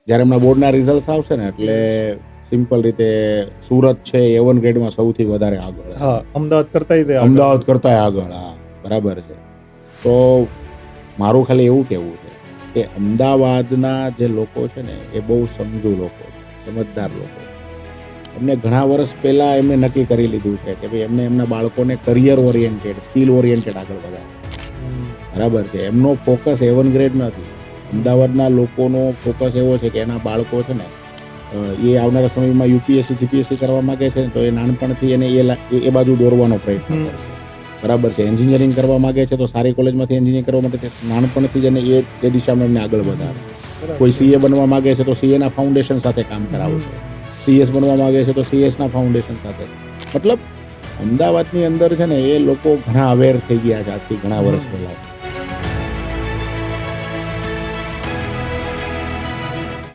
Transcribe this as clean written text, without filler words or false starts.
જ્યારે એમના બોર્ડના રિઝલ્ટ આવશે ને એટલે સિમ્પલ રીતે સુરત છે A1 ગ્રેડમાં સૌથી વધારે આગળ. હા, અમદાવાદ કરતાંય તે આગળ. અમદાવાદ કરતાંય આગળ. હા, બરાબર છે. તો મારું ખાલી એવું કહેવું છે કે અમદાવાદના જે લોકો છે ને એ બહુ સમજુ લોકો છે, સમજદાર લોકો. એમને ઘણા વર્ષ પહેલાં એમને નક્કી કરી લીધું છે કે ભાઈ એમને એમના બાળકોને કરિયર ઓરિએન્ટેડ, સ્કિલ ઓરિએન્ટેડ આગળ વધારે. બરાબર છે. એમનો ફોકસ A1 ગ્રેડ નથી. અમદાવાદના લોકોનો ફોકસ એવો છે કે એના બાળકો છે ને એ આવનારા સમયમાં UPSC GPSC કરવા માગે છે તો એ નાનપણથી એને એ બાજુ દોરવાનો પ્રયત્ન કરશે. બરાબર છે. એન્જિનિયરિંગ કરવા માગે છે તો સારી કોલેજમાંથી એન્જિનિયરિંગ કરવા માટે નાનપણથી જ એને એ દિશામાં એમને આગળ વધારશે. કોઈ CA બનવા માગે છે તો CA ના ફાઉન્ડેશન સાથે કામ કરાવશે. CS બનવા માગે છે તો CS ના ફાઉન્ડેશન સાથે. મતલબ અમદાવાદની અંદર છે ને એ લોકો ઘણા અવેર થઈ ગયા છે આજથી ઘણા વર્ષ પહેલાં.